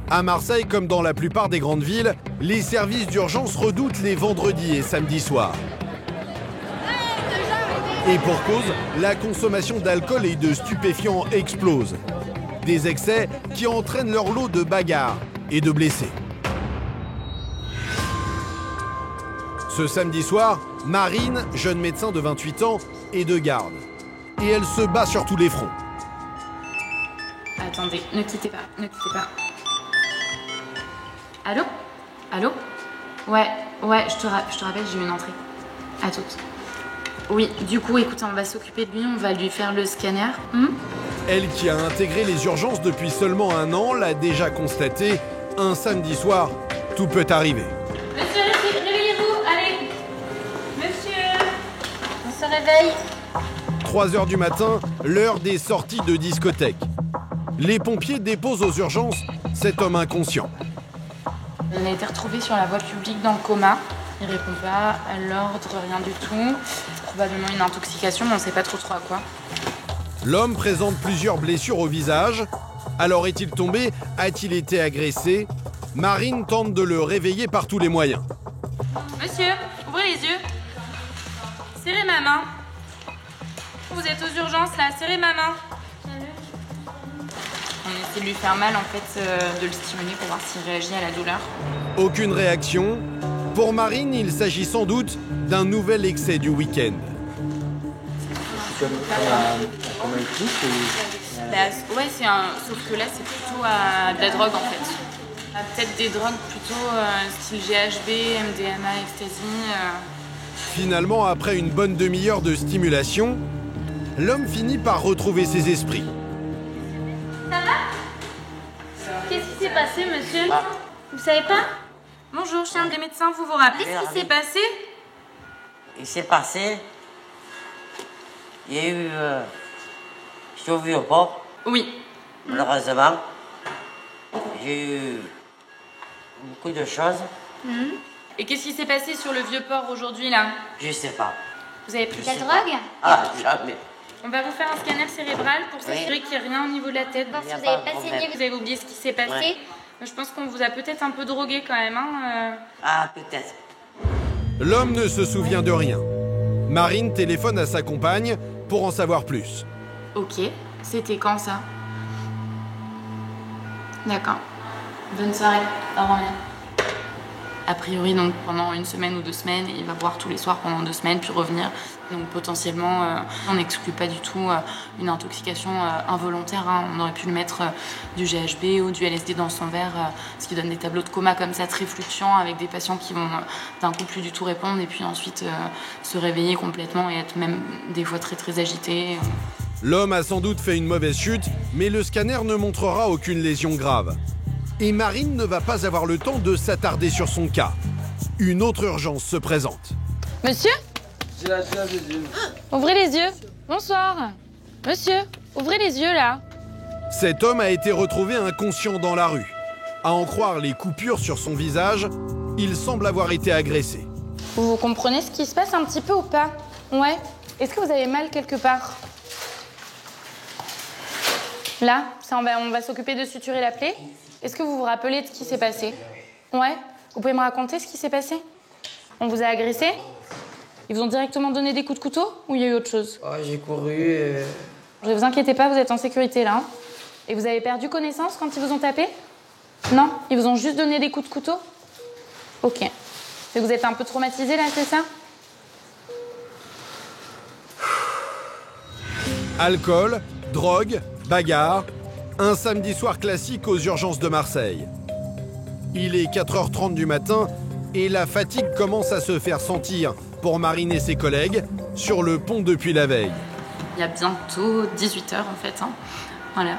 À Marseille, comme dans la plupart des grandes villes, les services d'urgence redoutent les vendredis et samedis soirs. Et pour cause, la consommation d'alcool et de stupéfiants explose. Des excès qui entraînent leur lot de bagarres et de blessés. Ce samedi soir, Marine, jeune médecin de 28 ans, est de garde. Et elle se bat sur tous les fronts. Attendez, ne quittez pas, ne quittez pas. Allô? Allô? Ouais, je te rappelle, j'ai eu une entrée. À toutes. Oui, du coup, écoutez, on va s'occuper de lui, on va lui faire le scanner. Elle qui a intégré les urgences depuis seulement 1 an l'a déjà constaté. Un samedi soir, tout peut arriver. Monsieur, réveillez-vous, allez. Monsieur, on se réveille. 3 heures du matin, l'heure des sorties de discothèque. Les pompiers déposent aux urgences cet homme inconscient. Il a été retrouvé sur la voie publique dans le coma. Il répond pas à l'ordre, rien du tout. Probablement une intoxication, mais on sait pas trop à quoi. L'homme présente plusieurs blessures au visage. Alors est-il tombé? A-t-il été agressé? Marine tente de le réveiller par tous les moyens. Monsieur, ouvrez les yeux. Serrez ma main. Vous êtes aux urgences là, serrez ma main. On essaie de lui faire mal en fait, de le stimuler pour voir s'il réagit à la douleur. Aucune réaction. Pour Marine, il s'agit sans doute d'un nouvel excès du week-end. Ouais, sauf que là c'est plutôt de la drogue en fait. Peut-être des drogues plutôt style GHB, MDMA, ecstasy. Finalement, après une bonne demi-heure de stimulation, l'homme finit par retrouver ses esprits. Ça va? Qu'est-ce qui s'est passé, monsieur? Vous savez pas? Bonjour, je suis un des médecins, vous vous rappelez ce qui s'est passé? Il s'est passé, il y a eu, je suis au Vieux-Port. Oui. Malheureusement, j'ai eu beaucoup de choses. Et qu'est-ce qui s'est passé sur le Vieux-Port aujourd'hui là? Je sais pas. Vous avez pris De la drogue? Ah, jamais. On va vous faire un scanner cérébral pour s'assurer qu'il n'y a rien au niveau de la tête. Voir si vous Il y a avez pas de pas problème. saigné. Vous avez oublié ce qui s'est passé. Ouais. Je pense qu'on vous a peut-être un peu drogué quand même. Ah, peut-être. L'homme ne se souvient de rien. Marine téléphone à sa compagne pour en savoir plus. Ok, c'était quand ça? D'accord. Bonne soirée, au revoir. A priori, donc pendant 1 semaine ou 2 semaines, il va boire tous les soirs pendant 2 semaines, puis revenir. Donc potentiellement, on n'exclut pas du tout une intoxication involontaire. On aurait pu lui mettre du GHB ou du LSD dans son verre, ce qui donne des tableaux de coma comme ça, très fluctuants, avec des patients qui vont d'un coup plus du tout répondre, et puis ensuite se réveiller complètement et être même des fois très très agités. L'homme a sans doute fait une mauvaise chute, mais le scanner ne montrera aucune lésion grave. Et Marine ne va pas avoir le temps de s'attarder sur son cas. Une autre urgence se présente. Monsieur? Ouvrez les yeux. Bonsoir. Monsieur, ouvrez les yeux là. Cet homme a été retrouvé inconscient dans la rue. À en croire les coupures sur son visage, il semble avoir été agressé. Vous comprenez ce qui se passe un petit peu ou pas? Ouais. Est-ce que vous avez mal quelque part? Là, ça, on va s'occuper de suturer la plaie. Est-ce que vous vous rappelez de ce qui s'est passé? Ouais. Vous pouvez me raconter ce qui s'est passé? On vous a agressé? Ils vous ont directement donné des coups de couteau ou il y a eu autre chose? Oh, j'ai couru et... Ne vous inquiétez pas, vous êtes en sécurité là. Et vous avez perdu connaissance quand ils vous ont tapé? Non? Ils vous ont juste donné des coups de couteau? Ok. Et vous êtes un peu traumatisé là, c'est ça? Alcool, drogue, bagarre, un samedi soir classique aux urgences de Marseille. Il est 4h30 du matin et la fatigue commence à se faire sentir pour Marine et ses collègues sur le pont depuis la veille. Il y a bientôt 18h en fait. Voilà.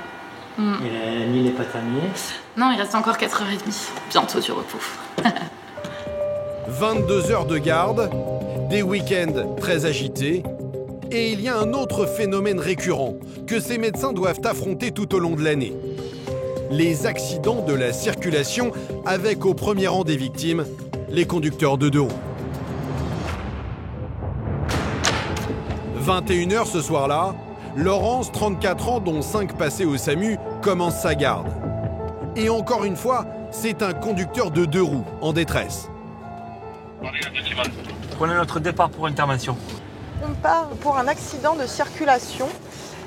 Et la nuit n'est pas terminée? Non, il reste encore 4h30. Bientôt du repos. 22 heures de garde, des week-ends très agités, et il y a un autre phénomène récurrent que ces médecins doivent affronter tout au long de l'année. Les accidents de la circulation avec au premier rang des victimes, les conducteurs de deux roues. 21h ce soir-là, Laurence, 34 ans, dont 5 passés au SAMU, commence sa garde. Et encore une fois, c'est un conducteur de 2 roues en détresse. Prenez notre départ pour intervention. On part pour un accident de circulation.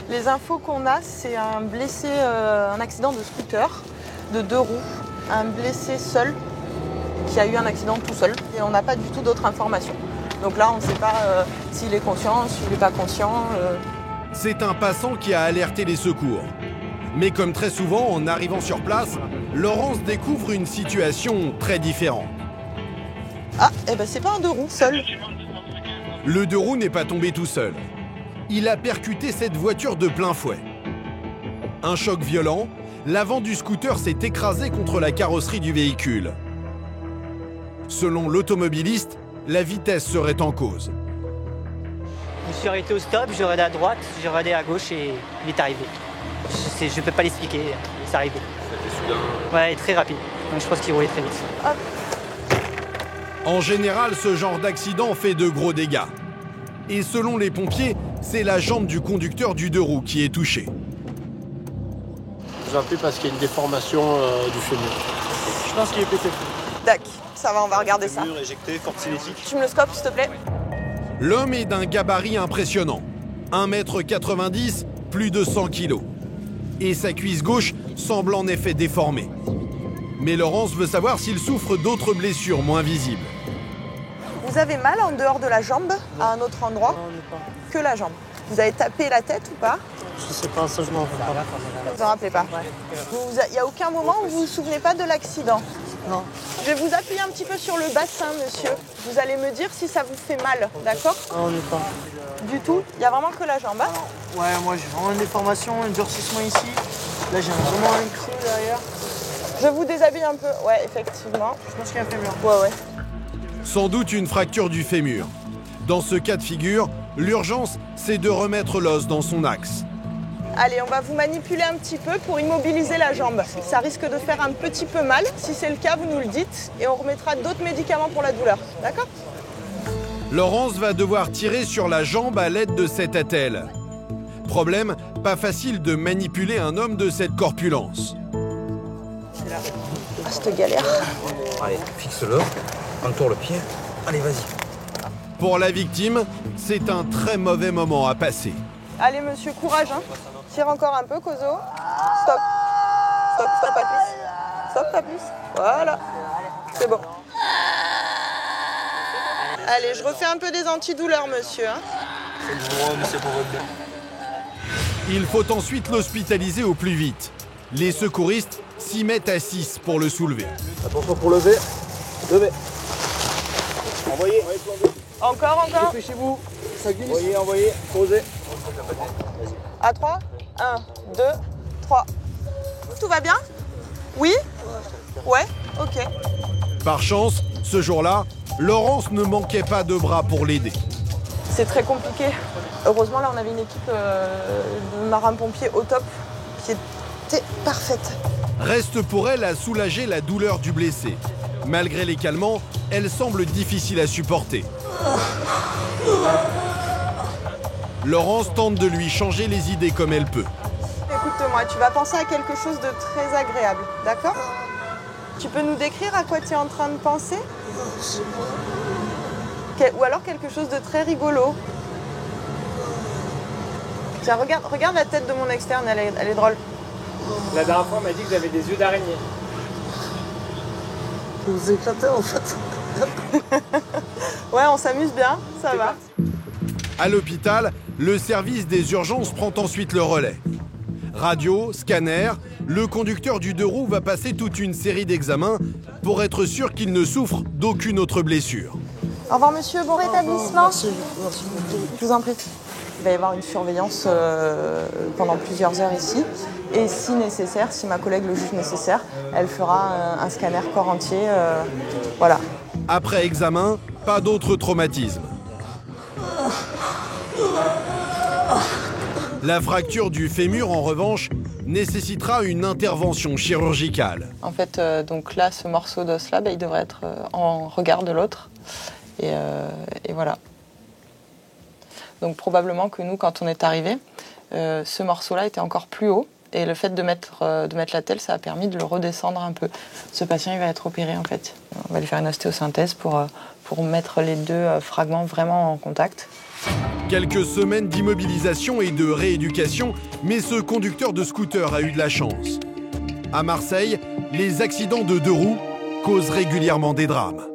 Les infos qu'on a, c'est un blessé, un accident de scooter de 2 roues, un blessé seul qui a eu un accident tout seul et on n'a pas du tout d'autres informations. Donc là, on ne sait pas s'il est conscient, s'il n'est pas conscient. C'est un passant qui a alerté les secours. Mais comme très souvent, en arrivant sur place, Laurence découvre une situation très différente. Ah, eh ben c'est pas un 2 roues seul. Le 2 roues n'est pas tombé tout seul. Il a percuté cette voiture de plein fouet. Un choc violent, l'avant du scooter s'est écrasé contre la carrosserie du véhicule. Selon l'automobiliste, la vitesse serait en cause. Je suis arrêté au stop, j'ai regardé à droite, j'ai regardé à gauche et il est arrivé. Je ne peux pas l'expliquer, c'est arrivé. Ouais, très rapide. Donc je pense qu'il roulait très vite. Hop. En général, ce genre d'accident fait de gros dégâts. Et selon les pompiers, c'est la jambe du conducteur du 2 roues qui est touchée. J'ai appelé parce qu'il y a une déformation du fémur. Je pense qu'il est pété. Tac, ça va, on va regarder ça. Fémur éjecté, forte cinétique. Tu me le scopes, s'il te plaît. L'homme est d'un gabarit impressionnant. 1,90 m, plus de 100 kg. Et sa cuisse gauche semble en effet déformée. Mais Laurence veut savoir s'il souffre d'autres blessures moins visibles. Vous avez mal en dehors de la jambe, à un autre endroit que la jambe. Vous avez tapé la tête ou pas? Je sais pas, ça je m'en rappelle pas. Vous vous en rappelez pas? Il n'y a aucun moment où vous vous souvenez pas de l'accident? Non. Je vais vous appuyer un petit peu sur le bassin, monsieur. Vous allez me dire si ça vous fait mal, d'accord? Non, on n'est pas. Du tout? Il n'y a vraiment que la jambe, hein? Ouais, moi j'ai vraiment une déformation, un durcissement ici. Là j'ai vraiment un creux derrière. Je vous déshabille un peu. Ouais, effectivement. Je pense qu'il y a un fémur. Ouais. Sans doute une fracture du fémur. Dans ce cas de figure, l'urgence, c'est de remettre l'os dans son axe. Allez, on va vous manipuler un petit peu pour immobiliser la jambe. Ça risque de faire un petit peu mal. Si c'est le cas, vous nous le dites et on remettra d'autres médicaments pour la douleur. D'accord? Laurence va devoir tirer sur la jambe à l'aide de cette attelle. Problème, pas facile de manipuler un homme de cette corpulence. Ah, cette galère. Allez, fixe-le, entoure le pied. Allez, vas-y. Pour la victime, c'est un très mauvais moment à passer. Allez, monsieur, courage, hein. Tire encore un peu, Kozo. Stop. Stop, pas plus. Stop, pas plus. Voilà. C'est bon. Allez, je refais un peu des antidouleurs, monsieur. Hein. Il faut ensuite l'hospitaliser au plus vite. Les secouristes s'y mettent à 6 pour le soulever. Attention pour lever. Levez. Envoyez. Encore. Dépêchez-vous. Ça glisse. Envoyez. Posez. À 3. 1, 2, 3. Tout va bien? Oui? Ouais? Ok. Par chance, ce jour-là, Laurence ne manquait pas de bras pour l'aider. C'est très compliqué. Heureusement, là, on avait une équipe de marins-pompiers au top qui était parfaite. Reste pour elle à soulager la douleur du blessé. Malgré les calmants, elle semble difficile à supporter. Laurence tente de lui changer les idées comme elle peut. Écoute-moi, tu vas penser à quelque chose de très agréable, d'accord? Tu peux nous décrire à quoi tu es en train de penser? Ou alors quelque chose de très rigolo. Tiens, regarde la tête de mon externe, elle est drôle. La dernière fois, on m'a dit que j'avais des yeux d'araignée. Vous vous éclatez en fait. Ouais, on s'amuse bien, ça va. À l'hôpital, le service des urgences prend ensuite le relais. Radio, scanner, le conducteur du 2 roues va passer toute une série d'examens pour être sûr qu'il ne souffre d'aucune autre blessure. Au revoir monsieur, bon rétablissement. Merci. Je vous en prie. Il va y avoir une surveillance pendant plusieurs heures ici. Et si nécessaire, si ma collègue le juge nécessaire, elle fera un scanner corps entier. Voilà. Après examen, pas d'autre traumatisme. La fracture du fémur, en revanche, nécessitera une intervention chirurgicale. En fait, donc là, ce morceau d'os-là, il devrait être en regard de l'autre. Et voilà. Donc probablement que nous, quand on est arrivé, ce morceau-là était encore plus haut Et le fait de mettre la telle, ça a permis de le redescendre un peu. Ce patient, il va être opéré en fait. On va lui faire une ostéosynthèse pour mettre les deux fragments vraiment en contact. Quelques semaines d'immobilisation et de rééducation, mais ce conducteur de scooter a eu de la chance. À Marseille, les accidents de 2 roues causent régulièrement des drames.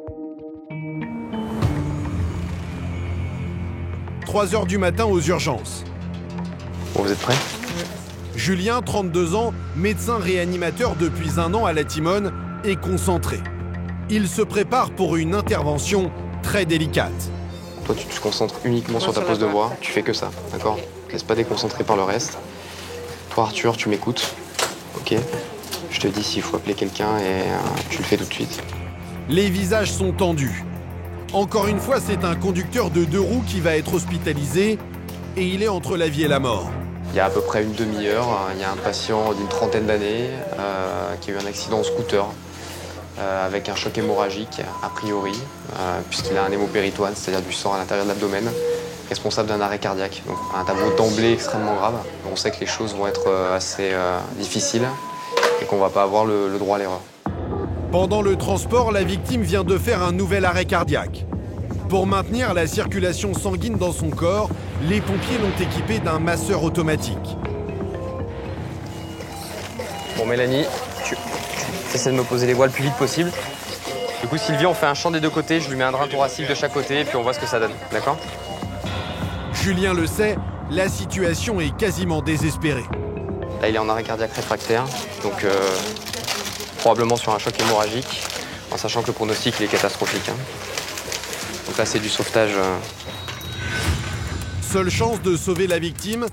3 heures du matin aux urgences. Bon, vous êtes prêts? Julien, 32 ans, médecin réanimateur depuis 1 an à la Timone, est concentré. Il se prépare pour une intervention très délicate. Toi, tu te concentres uniquement sur ta pose de voix, tu fais que ça, d'accord? Ne te laisse pas déconcentrer par le reste. Toi, Arthur, tu m'écoutes, ok? Je te dis s'il faut appeler quelqu'un et tu le fais tout de suite. Les visages sont tendus. Encore une fois, c'est un conducteur de 2 roues qui va être hospitalisé et il est entre la vie et la mort. Il y a à peu près une demi-heure, il y a un patient d'une trentaine d'années qui a eu un accident au scooter avec un choc hémorragique, a priori, puisqu'il a un hémopéritoine, c'est-à-dire du sang à l'intérieur de l'abdomen, responsable d'un arrêt cardiaque. Donc un tableau d'emblée extrêmement grave. On sait que les choses vont être assez difficiles et qu'on ne va pas avoir le droit à l'erreur. Pendant le transport, la victime vient de faire un nouvel arrêt cardiaque. Pour maintenir la circulation sanguine dans son corps, les pompiers l'ont équipé d'un masseur automatique. Bon, Mélanie, tu essaies de me poser les voies le plus vite possible. Du coup, Sylvie, on fait un champ des 2 côtés, je lui mets un drain thoracique de chaque côté et puis on voit ce que ça donne, d'accord? Julien le sait, la situation est quasiment désespérée. Là, il est en arrêt cardiaque réfractaire, donc probablement sur un choc hémorragique, en sachant que le pronostic il est catastrophique. Donc là, c'est du sauvetage. Seule chance de sauver la victime,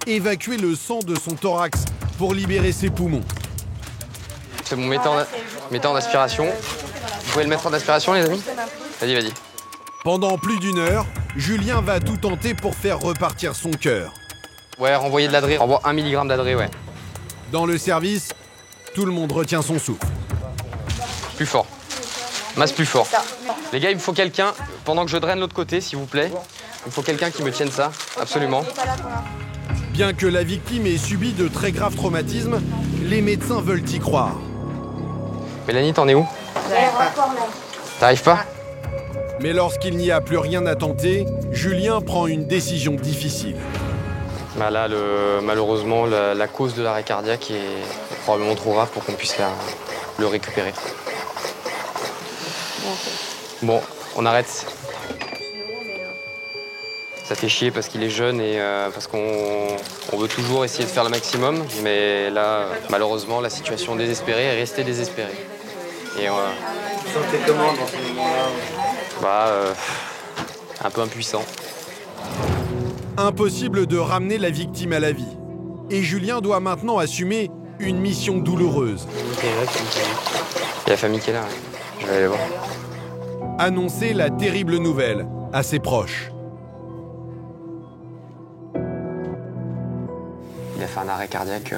évacuer le sang de son thorax pour libérer ses poumons. C'est bon, mettez en aspiration. Vous pouvez le mettre en aspiration, les amis? Vas-y. Pendant plus d'1 heure, Julien va tout tenter pour faire repartir son cœur. Ouais, renvoyer de l'adré. Renvoie 1 mg d'adré, ouais. Dans le service, tout le monde retient son souffle. Plus fort. Masse plus fort. Les gars, il me faut quelqu'un, pendant que je draine l'autre côté, s'il vous plaît. Il me faut quelqu'un qui me tienne ça, absolument. Bien que la victime ait subi de très graves traumatismes, les médecins veulent y croire. Mélanie, t'en es où? T'arrives pas? Mais lorsqu'il n'y a plus rien à tenter, Julien prend une décision difficile. Bah là, malheureusement, la cause de l'arrêt cardiaque est probablement trop grave pour qu'on puisse le récupérer. Bon, on arrête. Ça fait chier parce qu'il est jeune et parce qu'on veut toujours essayer de faire le maximum. Mais là, malheureusement, la situation désespérée est restée désespérée. Et tu sentais comment dans ce moment-là? Un peu impuissant. Impossible de ramener la victime à la vie. Et Julien doit maintenant assumer une mission douloureuse. Il y a la famille qui est là, ouais. Je vais aller voir. Annoncer la terrible nouvelle à ses proches. Il a fait un arrêt cardiaque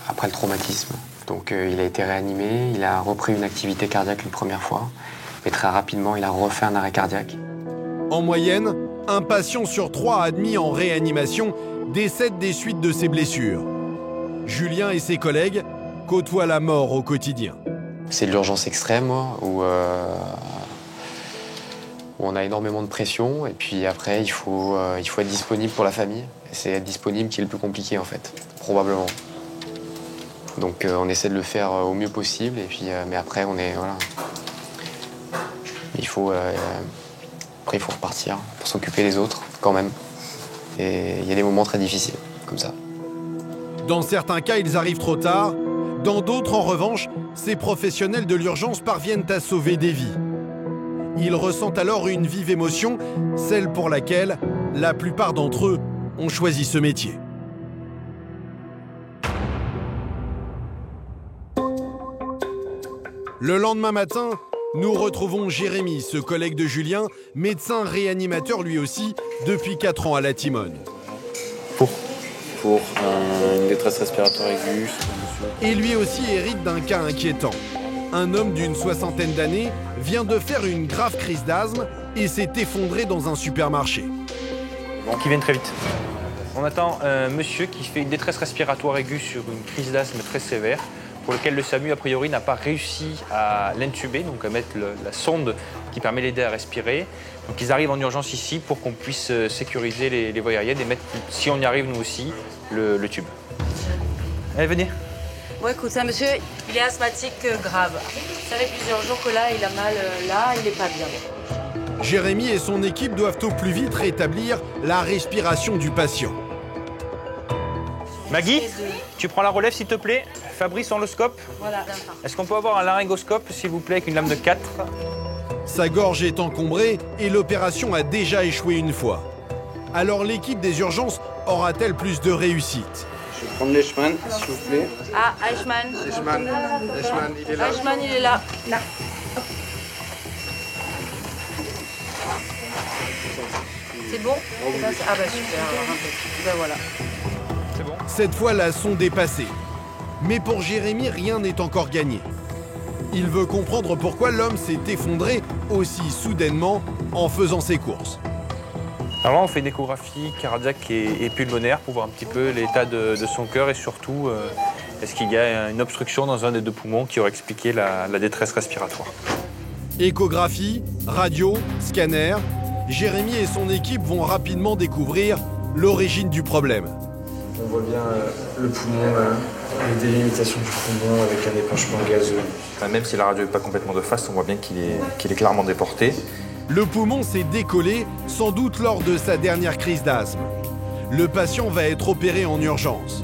après le traumatisme. Donc il a été réanimé, il a repris une activité cardiaque une première fois. Et très rapidement, il a refait un arrêt cardiaque. En moyenne, un patient sur 3 admis en réanimation décède des suites de ses blessures. Julien et ses collègues côtoient la mort au quotidien. C'est de l'urgence extrême, où on a énormément de pression. Et puis après, il faut être disponible pour la famille. Et c'est être disponible qui est le plus compliqué, en fait, probablement. Donc on essaie de le faire au mieux possible. Et puis, mais après, voilà. Après, il faut repartir pour s'occuper des autres, quand même. Et il y a des moments très difficiles, comme ça. Dans certains cas, ils arrivent trop tard. Dans d'autres, en revanche, ces professionnels de l'urgence parviennent à sauver des vies. Ils ressentent alors une vive émotion, celle pour laquelle la plupart d'entre eux ont choisi ce métier. Le lendemain matin, nous retrouvons Jérémy, ce collègue de Julien, médecin réanimateur lui aussi, depuis 4 ans à la Timone. Pour une détresse respiratoire aiguë. Et lui aussi hérite d'un cas inquiétant. Un homme d'une 60aine d'années vient de faire une grave crise d'asthme et s'est effondré dans un supermarché. Bon, qu'ils viennent très vite. On attend un monsieur qui fait une détresse respiratoire aiguë sur une crise d'asthme très sévère, pour lequel le SAMU, a priori, n'a pas réussi à l'intuber, donc à mettre la sonde qui permet d'aider à respirer. Donc ils arrivent en urgence ici pour qu'on puisse sécuriser les voies aériennes et mettre, si on y arrive nous aussi, le tube. Allez, venez. Bon, écoutez, monsieur, il est asthmatique grave. Ça fait plusieurs jours que là, il a mal, là, il n'est pas bien. Jérémy et son équipe doivent au plus vite rétablir la respiration du patient. Maggie, tu prends la relève s'il te plaît. Fabrice, on le scope. Voilà. Est-ce qu'on peut avoir un laryngoscope, s'il vous plaît, avec une lame de 4? Sa gorge est encombrée et l'opération a déjà échoué une fois. Alors l'équipe des urgences aura-t-elle plus de réussite? Je vais prendre l'Eichmann, s'il vous plaît. Ah, Eichmann. Eichmann, il est là. Eichmann, il est là. Là. C'est bon? Ah bah super, alors un peu. Ben voilà. C'est bon. Cette fois, la sonde est passée. Mais pour Jérémy, rien n'est encore gagné. Il veut comprendre pourquoi l'homme s'est effondré aussi soudainement en faisant ses courses. Alors là, on fait une échographie cardiaque et pulmonaire pour voir un petit peu l'état de son cœur et surtout, est-ce qu'il y a une obstruction dans un des deux poumons qui aurait expliqué la détresse respiratoire. Échographie, radio, scanner, Jérémy et son équipe vont rapidement découvrir l'origine du problème. On voit bien le poumon, les délimitations du poumon avec un épanchement gazeux. Enfin, même si la radio n'est pas complètement de face, on voit bien qu'il est clairement déporté. Le poumon s'est décollé, sans doute lors de sa dernière crise d'asthme. Le patient va être opéré en urgence.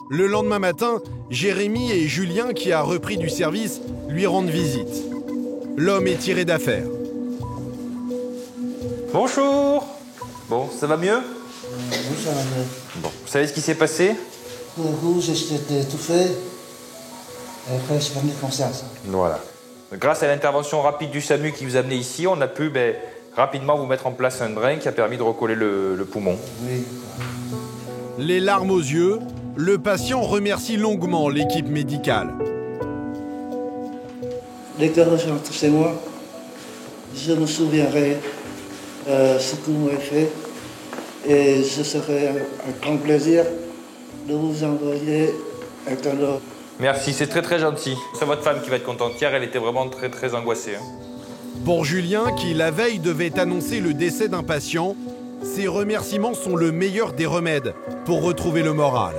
Le lendemain matin, Jérémy et Julien, qui a repris du service, lui rendent visite. L'homme est tiré d'affaire. Bonjour. Bon, ça va mieux? Oui, ça va mieux. Bon, vous savez ce qui s'est passé? J'étais étouffé. Et après, je suis permis de conscience. Voilà. Grâce à l'intervention rapide du SAMU qui vous a amené ici, on a pu rapidement vous mettre en place un drain qui a permis de recoller le poumon. Oui. Les larmes aux yeux, le patient remercie longuement l'équipe médicale. Dès que je rentre chez moi, je me souviendrai ce que vous m'avez fait et ce serait un grand plaisir de vous envoyer un cadeau. Merci, c'est très très gentil. C'est votre femme qui va être contente. Hier, elle était vraiment très très angoissée. Pour Julien, qui la veille devait annoncer le décès d'un patient, ces remerciements sont le meilleur des remèdes pour retrouver le moral.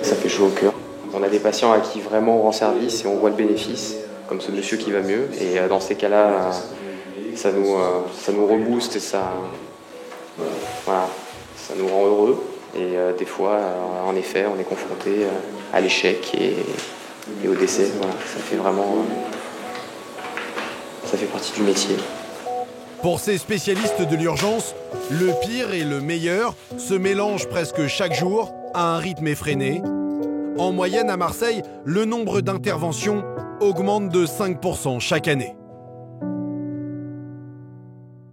Ça fait chaud au cœur. On a des patients à qui vraiment on rend service et on voit le bénéfice, comme ce monsieur qui va mieux. Et dans ces cas-là, ça nous rebooste et ça nous rend heureux. Et des fois, en effet, on est confronté à l'échec et au décès. Voilà, ça fait partie du métier. Pour ces spécialistes de l'urgence, le pire et le meilleur se mélangent presque chaque jour à un rythme effréné. En moyenne, à Marseille, le nombre d'interventions augmente de 5% chaque année.